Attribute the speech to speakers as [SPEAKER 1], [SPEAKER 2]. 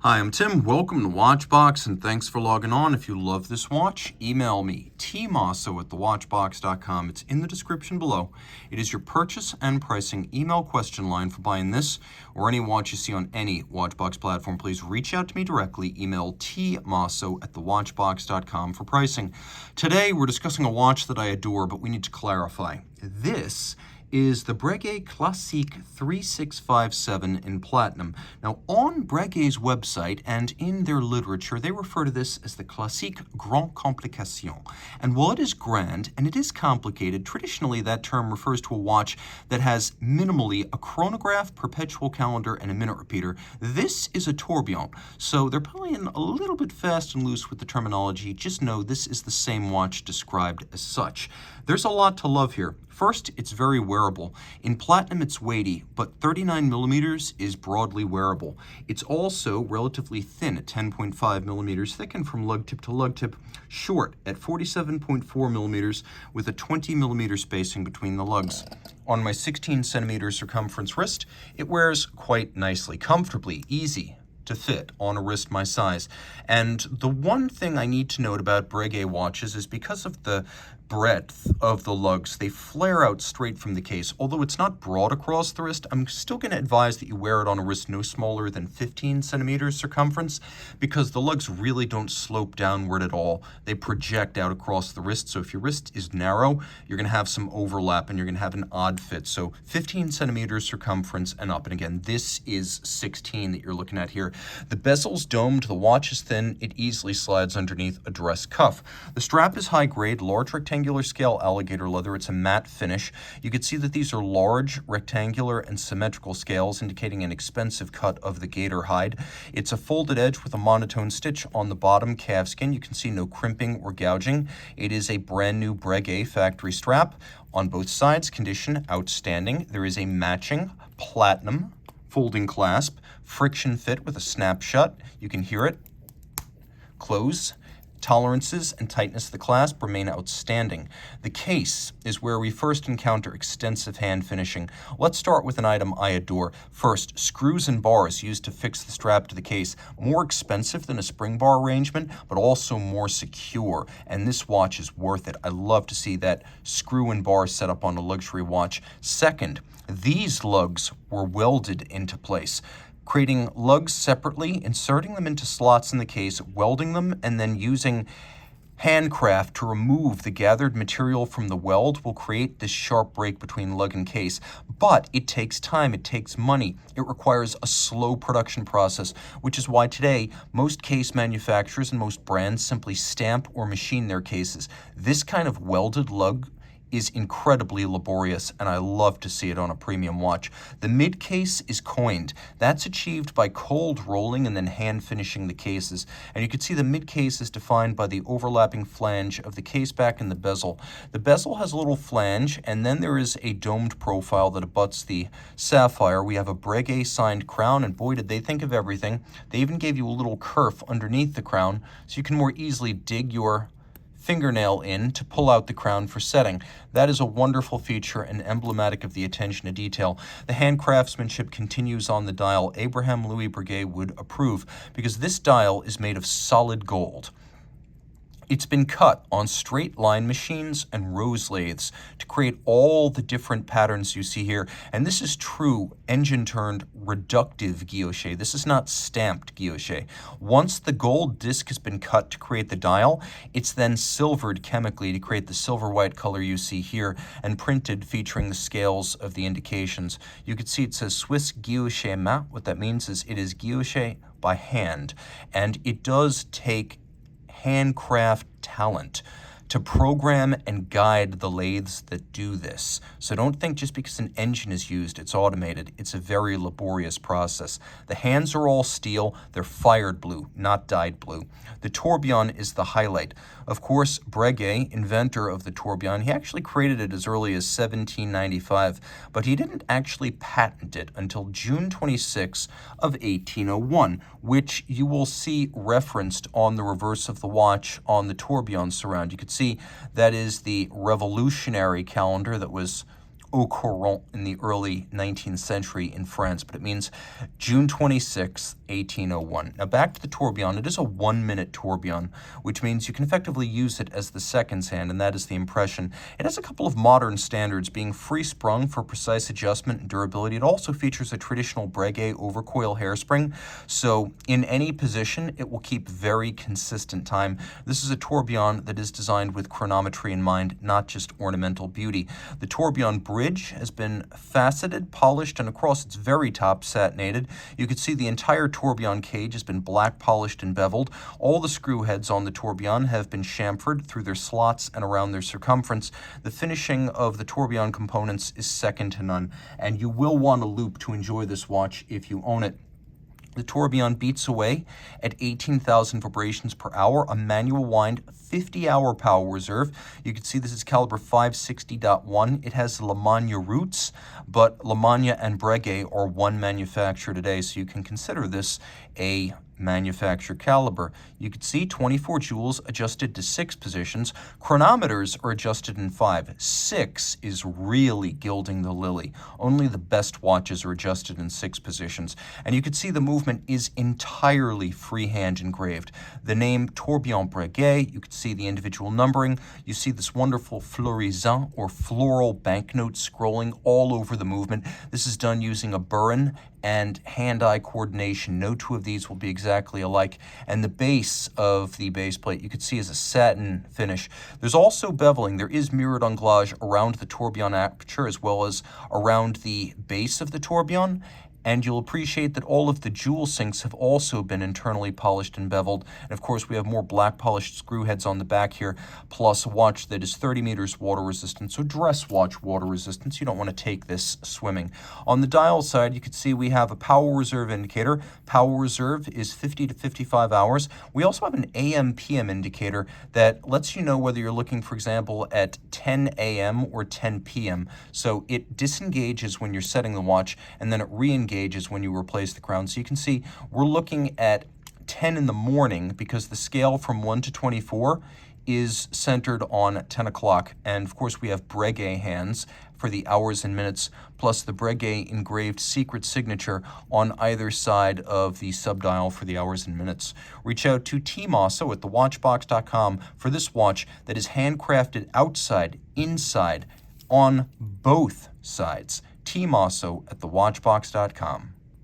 [SPEAKER 1] Hi, I'm Tim. Welcome to Watchbox, and thanks for logging on. If you love this watch, email me, tmosso@thewatchbox.com. It's in the description below. It is your purchase and pricing email question line for buying this or any watch you see on any Watchbox platform. Please reach out to me directly. Email tmosso@thewatchbox.com for pricing. Today, we're discussing a watch that I adore, but we need to clarify. This is the Breguet Classique 3657 in platinum. Now, on Breguet's website and in their literature, they refer to this as the Classique Grand Complication. And while it is grand and it is complicated, traditionally that term refers to a watch that has minimally a chronograph, perpetual calendar, and a minute repeater. This is a tourbillon, so they're playing a little bit fast and loose with the terminology. Just know this is the same watch described as such. There's a lot to love here. First, it's very wearable. In platinum, it's weighty, but 39 millimeters is broadly wearable. It's also relatively thin at 10.5 millimeters, thickened from lug tip to lug tip, short at 47.4 millimeters with a 20 millimeter spacing between the lugs. On my 16 centimeter circumference wrist, it wears quite nicely, comfortably, easy to fit on a wrist my size. And the one thing I need to note about Breguet watches is because of the breadth of the lugs, they flare out straight from the case. Although it's not broad across the wrist, I'm still going to advise that you wear it on a wrist no smaller than 15 centimeters circumference because the lugs really don't slope downward at all. They project out across the wrist. So if your wrist is narrow, you're going to have some overlap and you're going to have an odd fit. So 15 centimeters circumference and up. And again, this is 16 that you're looking at here. The bezel's domed, the watch is thin, it easily slides underneath a dress cuff. The strap is high grade, large rectangular scale alligator leather. It's a matte finish. You can see that these are large, rectangular, and symmetrical scales, indicating an expensive cut of the gator hide. It's a folded edge with a monotone stitch on the bottom calfskin. You can see no crimping or gouging. It is a brand new Breguet factory strap. On both sides, condition outstanding. There is a matching platinum folding clasp, friction fit with a snap shut. You can hear it close. Tolerances and tightness of the clasp remain outstanding. The case is where we first encounter extensive hand finishing. Let's start with an item I adore. First, screws and bars used to fix the strap to the case. More expensive than a spring bar arrangement, but also more secure. And this watch is worth it. I love to see that screw and bar set up on a luxury watch. Second, these lugs were welded into place. Creating lugs separately, inserting them into slots in the case, welding them, and then using handcraft to remove the gathered material from the weld will create this sharp break between lug and case. But it takes time, it takes money. It requires a slow production process, which is why today most case manufacturers and most brands simply stamp or machine their cases. This kind of welded lug is incredibly laborious, and I love to see it on a premium watch. The mid case is coined. That's achieved by cold rolling and then hand finishing the cases. And you can see the mid case is defined by the overlapping flange of the case back and the bezel. The bezel has a little flange, and then there is a domed profile that abuts the sapphire. We have a Breguet signed crown, and boy, did they think of everything. They even gave you a little kerf underneath the crown so you can more easily dig your fingernail in to pull out the crown for setting. That is a wonderful feature and emblematic of the attention to detail. The hand craftsmanship continues on the dial. Abraham Louis Breguet would approve because this dial is made of solid gold. It's been cut on straight line machines and rose lathes to create all the different patterns you see here. And this is true engine-turned reductive guilloche. This is not stamped guilloche. Once the gold disc has been cut to create the dial, it's then silvered chemically to create the silver-white color you see here and printed featuring the scales of the indications. You can see it says Swiss guilloche mat. What that means is it is guilloche by hand. And it does take handcraft talent to program and guide the lathes that do this. So don't think just because an engine is used, it's automated. It's a very laborious process. The hands are all steel. They're fired blue, not dyed blue. The tourbillon is the highlight. Of course, Breguet, inventor of the tourbillon, he actually created it as early as 1795, but he didn't actually patent it until June 26 of 1801, which you will see referenced on the reverse of the watch on the tourbillon surround. You could see that is the revolutionary calendar that was au courant in the early 19th century in France, but it means June 26, 1801. Now back to the tourbillon. It is a 1-minute tourbillon, which means you can effectively use it as the seconds hand, and that is the impression. It has a couple of modern standards, being free-sprung for precise adjustment and durability. It also features a traditional Breguet overcoil hairspring, so in any position, it will keep very consistent time. This is a tourbillon that is designed with chronometry in mind, not just ornamental beauty. The tourbillon bridge has been faceted, polished, and across its very top satinated. You can see the entire tourbillon cage has been black polished and beveled. All the screw heads on the tourbillon have been chamfered through their slots and around their circumference. The finishing of the tourbillon components is second to none, and you will want a loop to enjoy this watch if you own it. The tourbillon beats away at 18,000 vibrations per hour, a manual wind, 50-hour power reserve. You can see this is caliber 560.1. It has Lemania roots, but Lemania and Breguet are one manufacturer today, so you can consider this a manufacturer caliber. You can see 24 jewels adjusted to 6 positions. Chronometers are adjusted in 5. 6 is really gilding the lily. Only the best watches are adjusted in 6 positions. And you can see the movement is entirely freehand engraved. The name Tourbillon Breguet, you can see the individual numbering. You see this wonderful fleurissant or floral banknote scrolling all over the movement. This is done using a burin and hand-eye coordination. No two of these will be exactly alike. And the base of the base plate you can see is a satin finish. There's also beveling. There is mirrored anglage around the tourbillon aperture as well as around the base of the tourbillon. And you'll appreciate that all of the jewel sinks have also been internally polished and beveled. And of course, we have more black polished screw heads on the back here, plus a watch that is 30 meters water resistant, so dress watch water resistance. You don't want to take this swimming. On the dial side, you can see we have a power reserve indicator. Power reserve is 50 to 55 hours. We also have an AM/PM indicator that lets you know whether you're looking, for example, at 10 a.m. or 10 p.m. So it disengages when you're setting the watch, and then it re-engages when you replace the crown. So you can see we're looking at 10 in the morning because the scale from 1 to 24 is centered on 10 o'clock. And of course we have Breguet hands for the hours and minutes, plus the Breguet engraved secret signature on either side of the subdial for the hours and minutes. Reach out to Team Mosso at thewatchbox.com for this watch that is handcrafted outside, inside, on both sides. Team Mosso at thewatchbox.com.